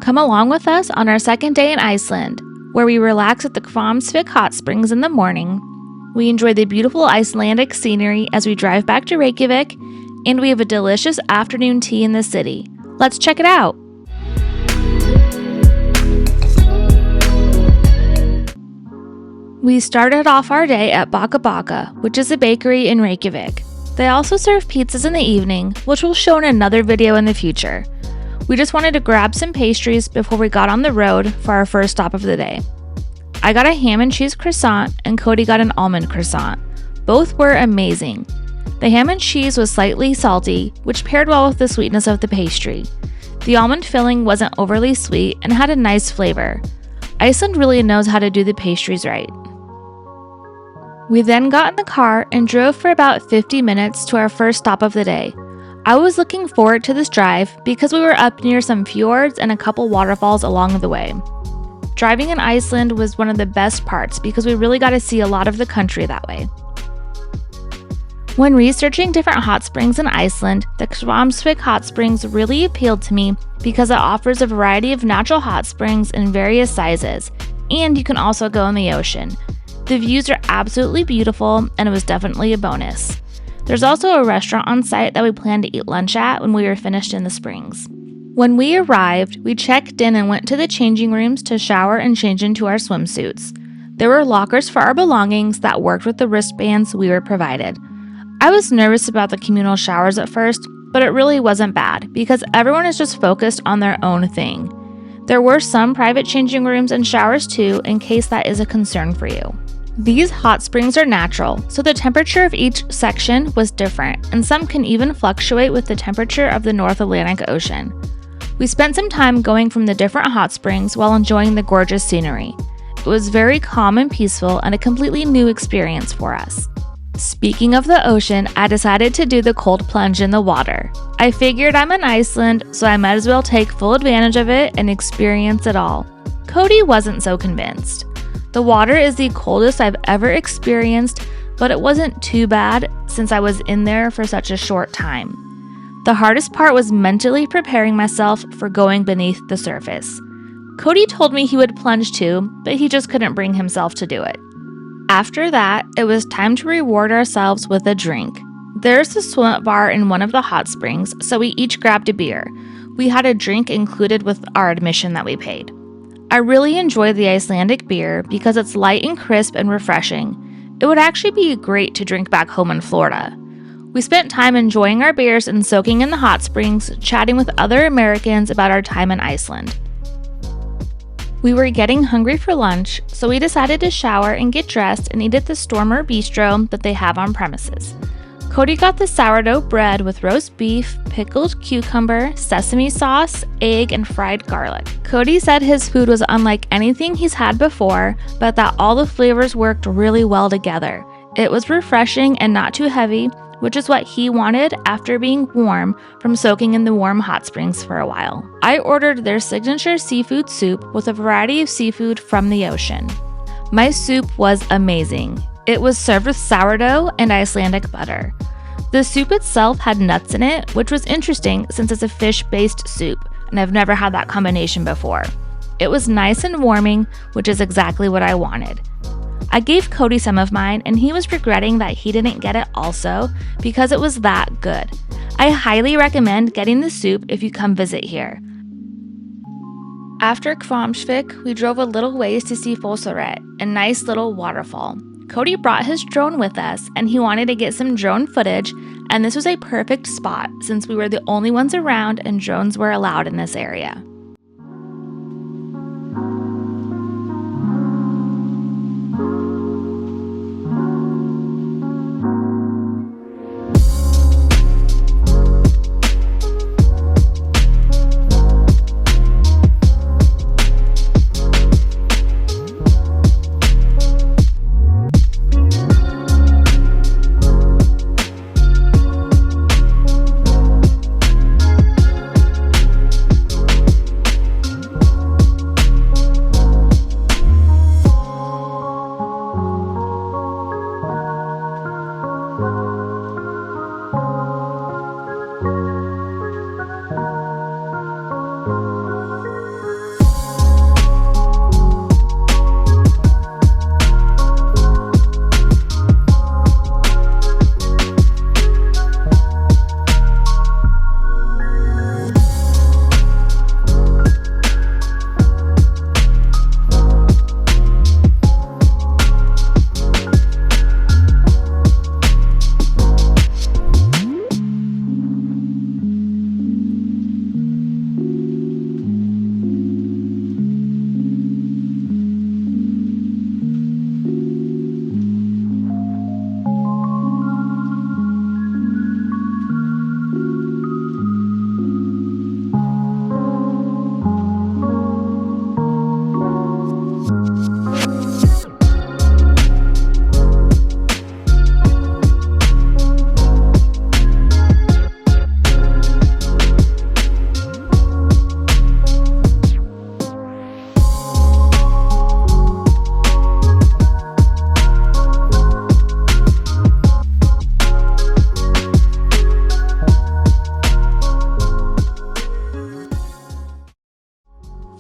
Come along with us on our second day in Iceland, where we relax at the Hvammsvik Hot Springs in the morning. We enjoy the beautiful Icelandic scenery as we drive back to Reykjavik, and we have a delicious afternoon tea in the city. Let's check it out! We started off our day at Baka Baka, which is a bakery in Reykjavik. They also serve pizzas in the evening, which we'll show in another video in the future. We just wanted to grab some pastries before we got on the road for our first stop of the day. I got a ham and cheese croissant and Cody got an almond croissant. Both were amazing. The ham and cheese was slightly salty, which paired well with the sweetness of the pastry. The almond filling wasn't overly sweet and had a nice flavor. Iceland really knows how to do the pastries right. We then got in the car and drove for about 50 minutes to our first stop of the day. I was looking forward to this drive because we were up near some fjords and a couple waterfalls along the way. Driving in Iceland was one of the best parts because we really got to see a lot of the country that way. When researching different hot springs in Iceland, the Hvammsvik Hot Springs really appealed to me because it offers a variety of natural hot springs in various sizes, and you can also go in the ocean. The views are absolutely beautiful, and it was definitely a bonus. There's also a restaurant on site that we planned to eat lunch at when we were finished in the springs. When we arrived, we checked in and went to the changing rooms to shower and change into our swimsuits. There were lockers for our belongings that worked with the wristbands we were provided. I was nervous about the communal showers at first, but it really wasn't bad because everyone is just focused on their own thing. There were some private changing rooms and showers too, in case that is a concern for you. These hot springs are natural, so the temperature of each section was different, and some can even fluctuate with the temperature of the North Atlantic Ocean. We spent some time going from the different hot springs while enjoying the gorgeous scenery. It was very calm and peaceful and a completely new experience for us. Speaking of the ocean, I decided to do the cold plunge in the water. I figured I'm in Iceland, so I might as well take full advantage of it and experience it all. Cody wasn't so convinced. The water is the coldest I've ever experienced, but it wasn't too bad since I was in there for such a short time. The hardest part was mentally preparing myself for going beneath the surface. Cody told me he would plunge too, but he just couldn't bring himself to do it. After that, it was time to reward ourselves with a drink. There's a swim bar in one of the hot springs, so we each grabbed a beer. We had a drink included with our admission that we paid. I really enjoy the Icelandic beer because it's light and crisp and refreshing. It would actually be great to drink back home in Florida. We spent time enjoying our beers and soaking in the hot springs, chatting with other Americans about our time in Iceland. We were getting hungry for lunch, so we decided to shower and get dressed and eat at the Stormur Bistro that they have on premises. Cody got the sourdough bread with roast beef, pickled cucumber, sesame sauce, egg, and fried garlic. Cody said his food was unlike anything he's had before, but that all the flavors worked really well together. It was refreshing and not too heavy, which is what he wanted after being warm from soaking in the warm hot springs for a while. I ordered their signature seafood soup with a variety of seafood from the ocean. My soup was amazing. It was served with sourdough and Icelandic butter. The soup itself had nuts in it, which was interesting since it's a fish-based soup, and I've never had that combination before. It was nice and warming, which is exactly what I wanted. I gave Cody some of mine, and he was regretting that he didn't get it also because it was that good. I highly recommend getting the soup if you come visit here. After Hvammsvik, we drove a little ways to see Fossarett, a nice little waterfall. Cody brought his drone with us, and he wanted to get some drone footage, and this was a perfect spot since we were the only ones around and drones were allowed in this area.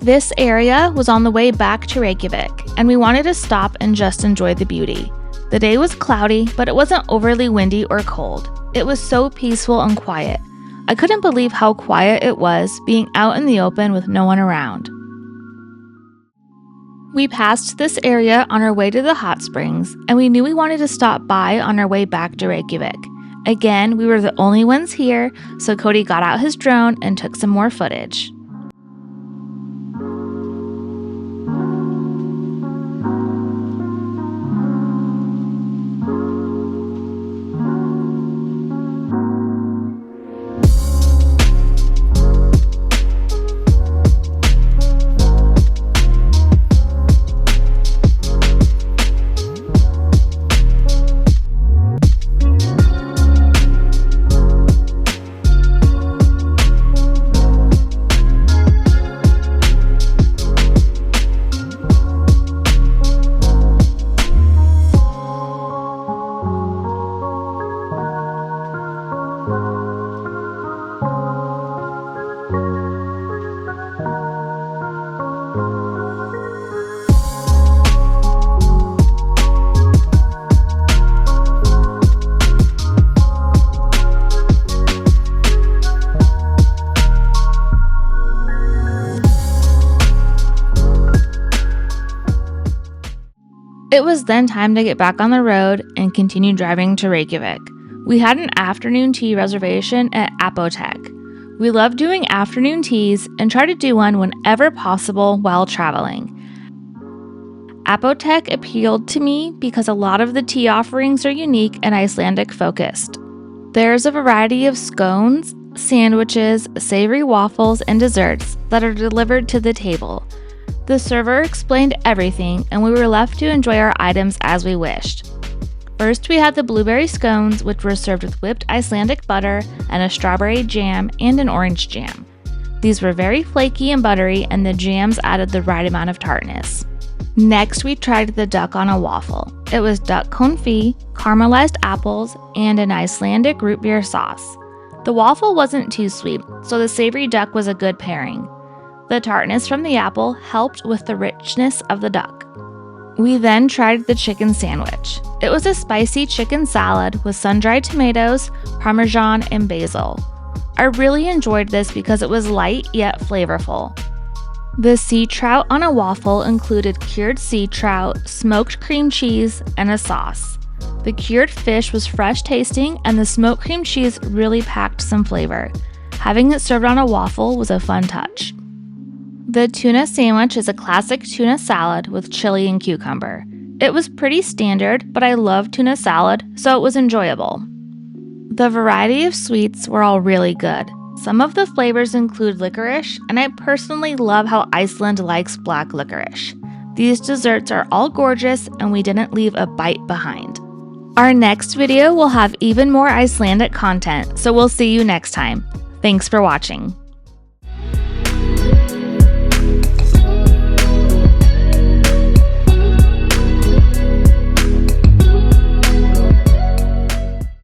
This area was on the way back to Reykjavik, and we wanted to stop and just enjoy the beauty. The day was cloudy, but it wasn't overly windy or cold. It was so peaceful and quiet. I couldn't believe how quiet it was being out in the open with no one around. We passed this area on our way to the hot springs, and we knew we wanted to stop by on our way back to Reykjavik. Again, we were the only ones here, so Cody got out his drone and took some more footage. It was then time to get back on the road and continue driving to Reykjavik. We had an afternoon tea reservation at Apotek. We love doing afternoon teas and try to do one whenever possible while traveling. Apotek appealed to me because a lot of the tea offerings are unique and Icelandic focused. There's a variety of scones, sandwiches, savory waffles, and desserts that are delivered to the table. The server explained everything, and we were left to enjoy our items as we wished. First, we had the blueberry scones, which were served with whipped Icelandic butter and a strawberry jam and an orange jam. These were very flaky and buttery, and the jams added the right amount of tartness. Next, we tried the duck on a waffle. It was duck confit, caramelized apples, and an Icelandic root beer sauce. The waffle wasn't too sweet, so the savory duck was a good pairing. The tartness from the apple helped with the richness of the duck. We then tried the chicken sandwich. It was a spicy chicken salad with sun-dried tomatoes, parmesan, and basil. I really enjoyed this because it was light yet flavorful. The sea trout on a waffle included cured sea trout, smoked cream cheese, and a sauce. The cured fish was fresh tasting, and the smoked cream cheese really packed some flavor. Having it served on a waffle was a fun touch. The tuna sandwich is a classic tuna salad with chili and cucumber. It was pretty standard, but I love tuna salad, so it was enjoyable. The variety of sweets were all really good. Some of the flavors include licorice, and I personally love how Iceland likes black licorice. These desserts are all gorgeous, and we didn't leave a bite behind. Our next video will have even more Icelandic content, so we'll see you next time. Thanks for watching.